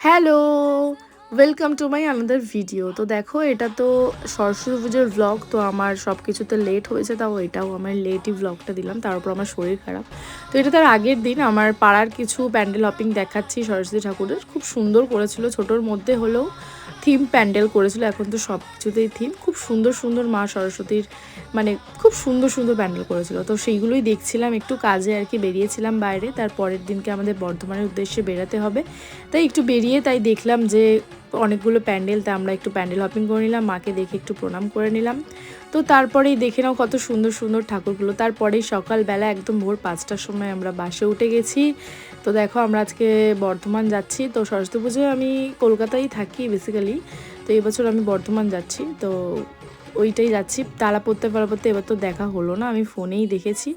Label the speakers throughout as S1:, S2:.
S1: Hello, welcome to my another video. তো দেখো, এটা তো সরস্বতী পুজোর ব্লগ। তো আমার সব কিছুতে লেট হয়েছে, তাও এটাও আমার লেটই ব্লগটা দিলাম। তার উপর আমার শরীর খারাপ। তো এটা তার আগের দিন আমার পাড়ার কিছু প্যান্ডেল হপিং দেখাচ্ছি সরস্বতী ঠাকুরের। খুব সুন্দর করেছিল, ছোটোর মধ্যে হলেও থিম প্যান্ডেল করেছিল। এখন তো সব কিছুতেই থিম, খুব সুন্দর সুন্দর মা সরস্বতীর, মানে খুব সুন্দর সুন্দর প্যান্ডেল করেছিল। তো সেইগুলোই দেখছিলাম, একটু কাজে আর কি বেরিয়েছিলাম বাইরে। তার পরের দিনকে আমাদের বর্ধমানের উদ্দেশ্যে বেরাতে হবে, তাই একটু বেরিয়ে তাই দেখলাম যে অনেকগুলো প্যান্ডেল, তা আমরা একটু প্যান্ডেল হপিং করে নিলাম, মাকে দেখে একটু প্রণাম করে নিলাম। তো তারপরেই দেখে নাও কত সুন্দর সুন্দর ঠাকুরগুলো। তারপরেই সকালবেলা একদম ভোর 5টার সময় আমরা বাসে উঠে গেছি। তো দেখো, আমরা আজকে বর্ধমান যাচ্ছি। তো সরস্বতী পুজোয় আমি কলকাতায় থাকি বেসিক্যালি, তো এবছর আমি বর্ধমান যাচ্ছি। তো ওইটাই যাচ্ছি, তালা পড়তে এবার তো দেখা হলো না, আমি ফোনেই দেখেছি।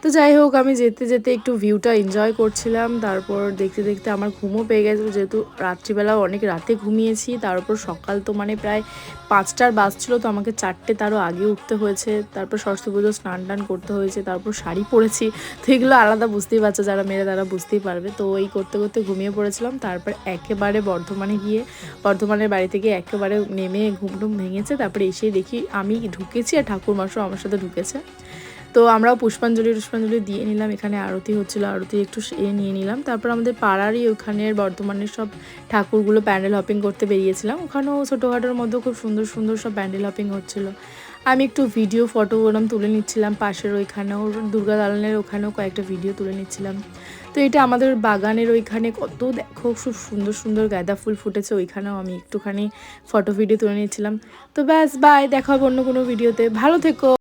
S1: তো যাই হোক, আমি যেতে যেতে একটু ভিউটা এনজয় করছিলাম। তারপর দেখতে দেখতে আমার ঘুমও পেয়ে গেছিলো, যেহেতু রাত্রিবেলাও অনেক রাতে ঘুমিয়েছি। তার উপর সকাল তো মানে প্রায় 5টার বাজছিলো, তো আমাকে 4টে তারও আগে উঠতে হয়েছে। তারপর সরস্বতী পুজো স্নান টান করতে হয়েছে, তারপর শাড়ি পরেছি। তো এগুলো আলাদা, বুঝতেই পারছো, যারা মেয়েরা তারা বুঝতেই পারবে। তো এই করতে করতে ঘুমিয়ে পড়েছিলাম। তারপর একেবারে বর্ধমানে গিয়ে, বর্ধমানের বাড়ি থেকে একেবারে নেমে ঘুম টুম ভেঙেছে। তারপরে এসে দেখি আমি ঢুকেছি আর ঠাকুরমশাই আমার সাথে ঢুকেছে। তো আমরাও পুষ্পাঞ্জলি দিয়ে নিলাম। এখানে আরতি হচ্ছিলো, আরতি একটু নিয়ে নিলাম। তারপর আমাদের পাড়ারই ওখানের বর্ধমানের সব ঠাকুরগুলো প্যান্ডেল হপিং করতে বেরিয়েছিলাম। ওখানেও ছোটোখাটোর মধ্যে খুব সুন্দর সুন্দর সব প্যান্ডেল হপিং হচ্ছিলো। আমি একটু ভিডিও ফটো ওরম তুলে নিচ্ছিলাম। পাশের ওইখানেও দুর্গা দালানের ওখানেও কয়েকটা ভিডিও তুলে নিচ্ছিলাম। তো এটা আমাদের বাগানের ওইখানে কত দেখো খুব সুন্দর সুন্দর গাঁদা ফুল ফুটেছে, ওইখানেও আমি একটুখানি ফটো ভিডিও তুলে নিচ্ছিলাম। তো ব্যাস, বাই, দেখা হবে অন্য কোনো ভিডিওতে। ভালো থেকো।